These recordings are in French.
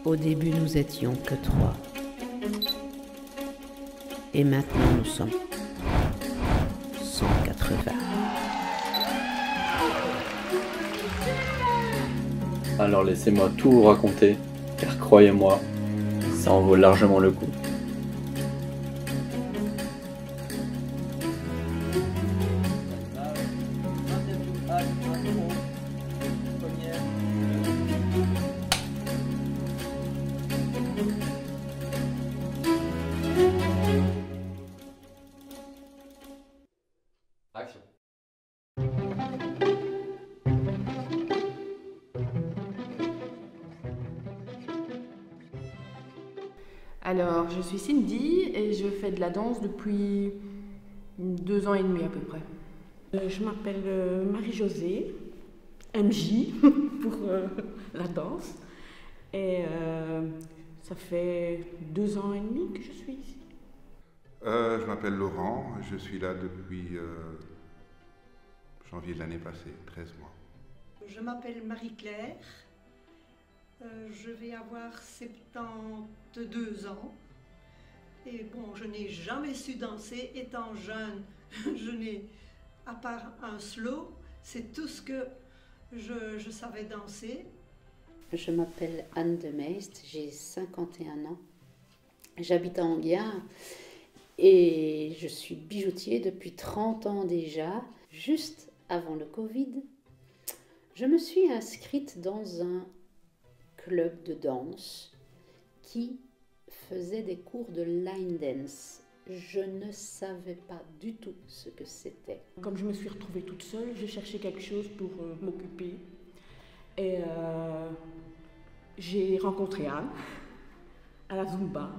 Au début, nous étions que 3. Et maintenant, nous sommes 180. Alors laissez-moi tout vous raconter, car croyez-moi, ça en vaut largement le coup. Action. Alors, je suis Cindy et je fais de la danse depuis 2 ans et demi à peu près. Je m'appelle Marie-Josée, MJ pour la danse. Et ça fait 2 ans et demi que je suis ici. Je m'appelle Laurent, je suis là depuis janvier de l'année passée, 13 mois. Je m'appelle Marie-Claire, je vais avoir 72 ans. Et bon, je n'ai jamais su danser. Étant jeune, je n'ai, à part un slow, c'est tout ce que je savais danser. Je m'appelle Anne de Meist, j'ai 51 ans. J'habite à Enghien et je suis bijoutier depuis 30 ans déjà. Juste avant le Covid, je me suis inscrite dans un club de danse qui faisait des cours de line dance. Je ne savais pas du tout ce que c'était. Comme je me suis retrouvée toute seule, j'ai cherché quelque chose pour m'occuper. Et j'ai rencontré Anne à la Zumba.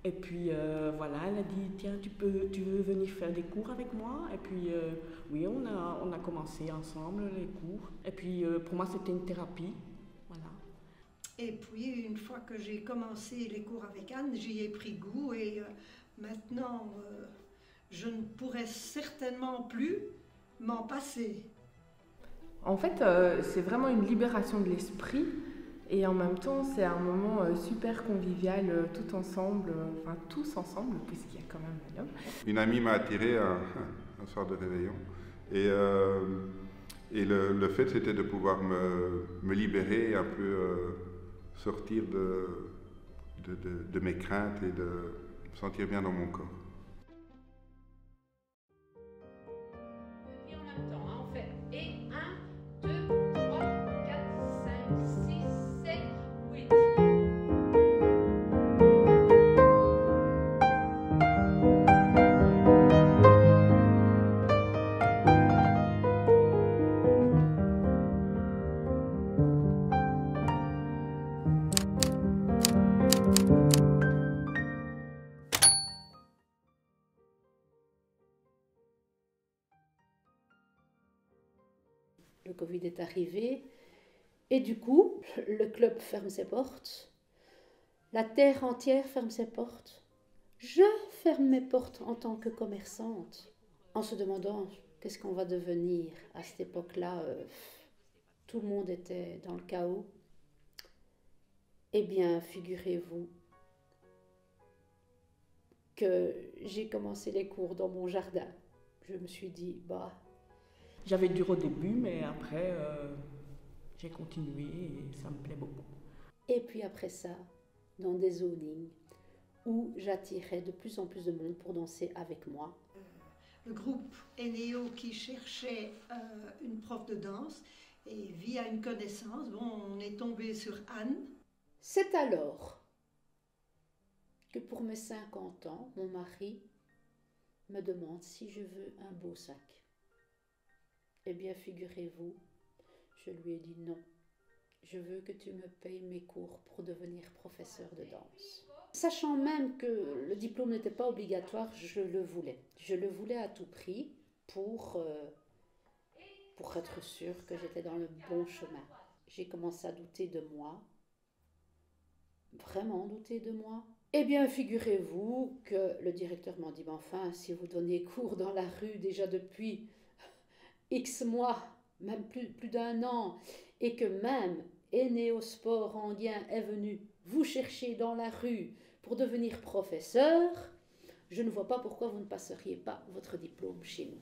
Et puis voilà, elle a dit tiens, tu veux venir faire des cours avec moi? Et puis oui, on a commencé ensemble les cours. Et puis pour moi, c'était une thérapie. Voilà. Et puis une fois que j'ai commencé les cours avec Anne, j'y ai pris goût et maintenant je ne pourrais certainement plus m'en passer. En fait, c'est vraiment une libération de l'esprit et en même temps, c'est un moment super convivial, tout ensemble, enfin tous ensemble, puisqu'il y a quand même un homme. Une amie m'a attiré un soir de réveillon et le fait c'était de pouvoir me libérer, un peu sortir de mes craintes et de me sentir bien dans mon corps. Et en même temps, hein, on fait et 1, 2, 3, 4, 5, 6, 7, 8. Le Covid est arrivé et du coup, le club ferme ses portes. La terre entière ferme ses portes. Je ferme mes portes en tant que commerçante, en se demandant qu'est-ce qu'on va devenir. À cette époque-là, tout le monde était dans le chaos. Eh bien, figurez-vous que j'ai commencé les cours dans mon jardin. Je me suis dit, bah... J'avais dur au début, mais après, j'ai continué et ça me plaît beaucoup. Et puis après ça, dans des zonings où j'attirais de plus en plus de monde pour danser avec moi. Le groupe Eneo qui cherchait une prof de danse et via une connaissance, bon, on est tombé sur Anne. C'est alors que pour mes 50 ans, mon mari me demande si je veux un beau sac. Eh bien, figurez-vous, je lui ai dit non. Je veux que tu me payes mes cours pour devenir professeur de danse. Sachant même que le diplôme n'était pas obligatoire, je le voulais. Je le voulais à tout prix pour être sûre que j'étais dans le bon chemin. J'ai commencé à douter de moi, vraiment douter de moi. Eh bien, figurez-vous que le directeur m'a dit, mais enfin, si vous donnez cours dans la rue déjà depuis X mois, même plus d'1 an, et que même, Enéosport Enghien est venu vous chercher dans la rue pour devenir professeur, je ne vois pas pourquoi vous ne passeriez pas votre diplôme chez nous.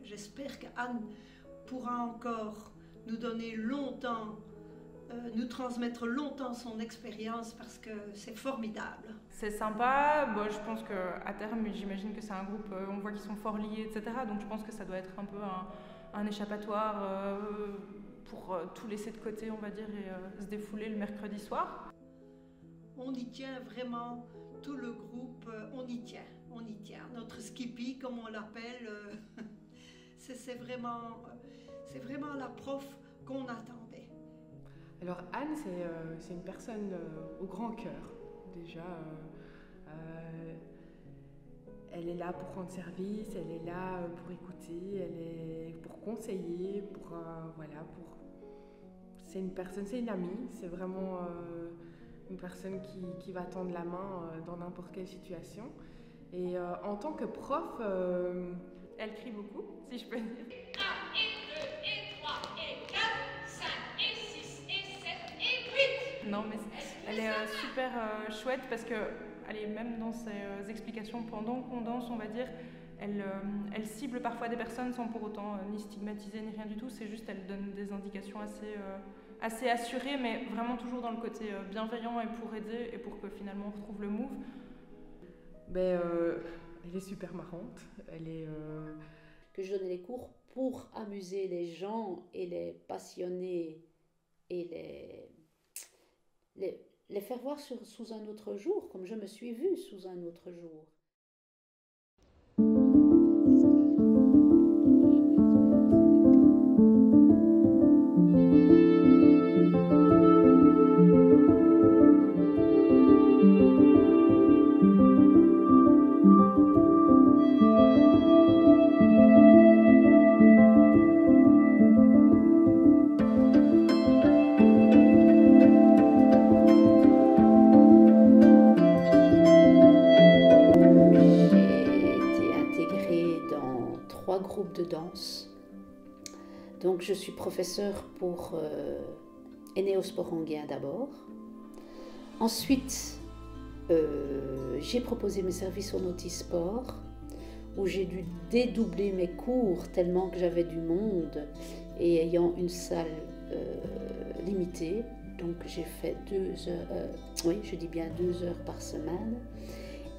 J'espère qu'Anne pourra encore nous donner longtemps, nous transmettre longtemps son expérience parce que c'est formidable. C'est sympa, bon, je pense qu'à terme, j'imagine que c'est un groupe, on voit qu'ils sont fort liés, etc. Donc je pense que ça doit être un peu un échappatoire pour tout laisser de côté, on va dire, et se défouler le mercredi soir. On y tient vraiment, tout le groupe, on y tient. Notre Skippy, comme on l'appelle, c'est vraiment la prof qu'on attendait. Alors Anne, c'est une personne au grand cœur. Déjà, elle est là pour rendre service, elle est là pour écouter, elle est pour conseiller, c'est une personne, c'est une amie, c'est vraiment une personne qui va tendre la main dans n'importe quelle situation. Et en tant que prof, elle crie beaucoup, si je peux dire. 1 et 2 et 3 et 4, 5 et 6 et 7 et 8. Non, mais elle est super chouette parce que, même dans ses explications pendant qu'on danse, on va dire, elle cible parfois des personnes sans pour autant ni stigmatiser ni rien du tout. C'est juste, elle donne des indications assez assurées, mais vraiment toujours dans le côté bienveillant et pour aider et pour que finalement on retrouve le move. Elle est super marrante. Que je donnais les cours pour amuser les gens et les passionner et les faire voir sous un autre jour, comme je me suis vue sous un autre jour. Groupe de danse. Donc je suis professeure pour Enéosport Enghien d'abord. Ensuite, j'ai proposé mes services au Notisport où j'ai dû dédoubler mes cours tellement que j'avais du monde et ayant une salle limitée. Donc j'ai fait 2 heures par semaine.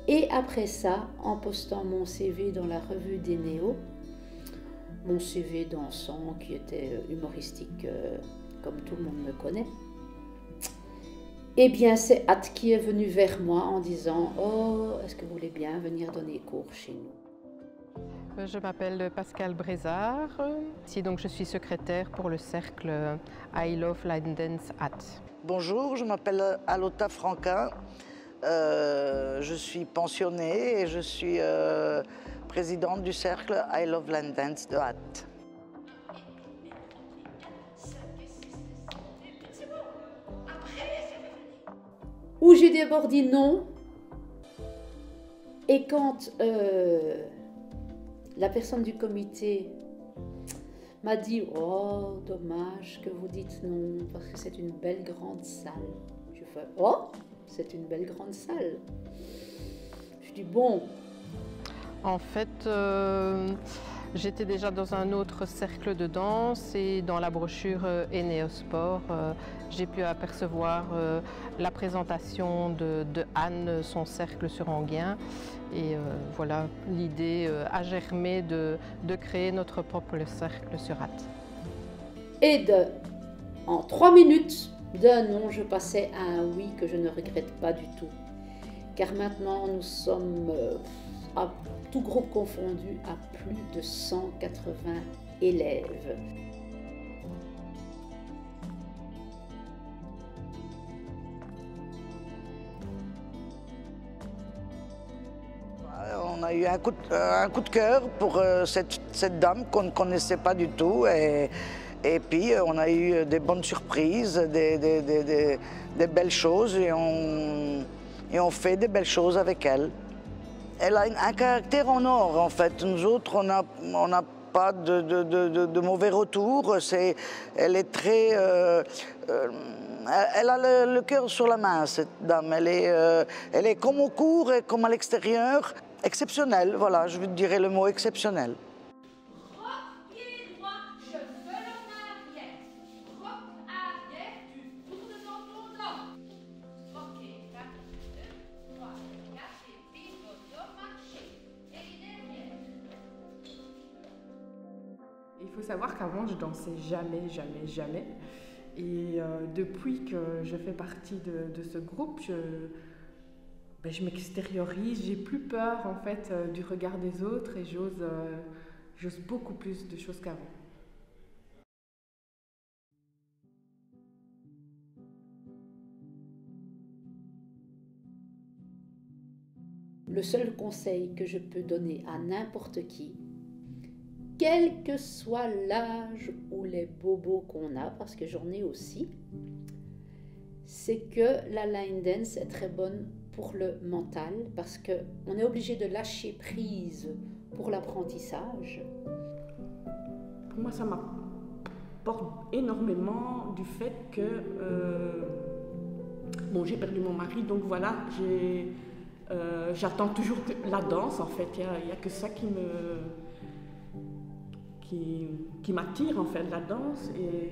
Et après ça, en postant mon CV dans la revue des Néo, mon CV dansant qui était humoristique comme tout le monde me connaît, eh bien c'est At qui est venu vers moi en disant « Oh, est-ce que vous voulez bien venir donner cours chez nous ?» Je m'appelle Pascal Brézard, donc je suis secrétaire pour le cercle I Love Line Dance At. Bonjour, je m'appelle Alota Franquin, je suis pensionnée et je suis présidente du cercle I Love Line Dance de At. Où j'ai d'abord dit non, et quand la personne du comité m'a dit « Oh, dommage que vous dites non, parce que c'est une belle grande salle. » Je fais « Oh, c'est une belle grande salle. » Je dis « Bon. » En fait, j'étais déjà dans un autre cercle de danse et dans la brochure Enéosport, j'ai pu apercevoir la présentation de Anne, son cercle sur Enghien. Et voilà, l'idée a germé de créer notre propre cercle sur At. Et en 3 minutes, d'un non, je passais à un oui que je ne regrette pas du tout. Car maintenant, nous sommes, à tout groupe confondu, à plus de 180 élèves. On a eu un coup de cœur pour cette dame qu'on ne connaissait pas du tout et Et puis on a eu des bonnes surprises, des belles choses et on fait des belles choses avec elle. Elle a un caractère en or en fait. Nous autres, on n'a pas de mauvais retours. Elle est très... elle a le cœur sur la main, cette dame. Elle est comme au cours et comme à l'extérieur. Exceptionnelle, voilà, je dirais le mot exceptionnel. Il faut savoir qu'avant, je dansais jamais. Et depuis que je fais partie de ce groupe, je m'extériorise, j'ai plus peur en fait du regard des autres et j'ose beaucoup plus de choses qu'avant. Le seul conseil que je peux donner à n'importe qui, quel que soit l'âge ou les bobos qu'on a, parce que j'en ai aussi, c'est que la line dance est très bonne pour le mental, parce qu'on est obligé de lâcher prise pour l'apprentissage. Pour moi, ça m'apporte énormément du fait que j'ai perdu mon mari, donc voilà, j'attends toujours la danse en fait. Il n'y a que ça qui m'attire en fait, la danse, et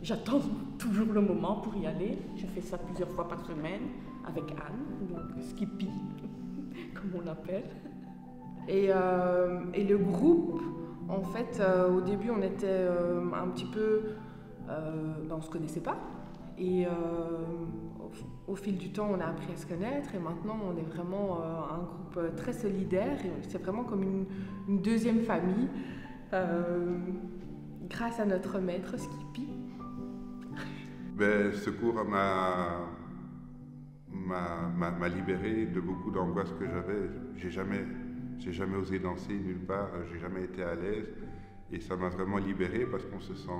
j'attends toujours le moment pour y aller. Je fais ça plusieurs fois par semaine avec Anne, donc Skippy, comme on l'appelle. Et le groupe, en fait, au début on était un petit peu... on ne se connaissait pas. Et au fil du temps, on a appris à se connaître et maintenant, on est vraiment un groupe très solidaire et c'est vraiment comme une deuxième famille grâce à notre maître Skippy. Ce cours m'a libéré de beaucoup d'angoisse que j'avais. J'ai jamais osé danser nulle part, j'ai jamais été à l'aise et ça m'a vraiment libéré parce qu'on se sent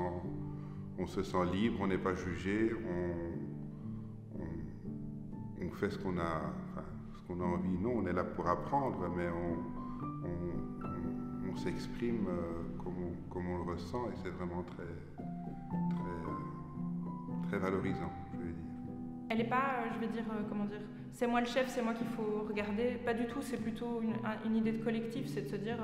libre, on n'est pas jugé, on fait ce qu'on a envie. Non, on est là pour apprendre, mais on s'exprime comme on le ressent et c'est vraiment très valorisant, je veux dire. Elle n'est pas, c'est moi le chef, c'est moi qu'il faut regarder. Pas du tout, c'est plutôt une idée de collectif, c'est de se dire,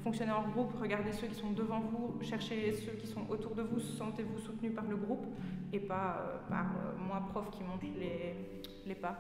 fonctionnez en groupe, regardez ceux qui sont devant vous, cherchez ceux qui sont autour de vous, sentez-vous soutenus par le groupe et pas par moi, prof, qui monte les pas.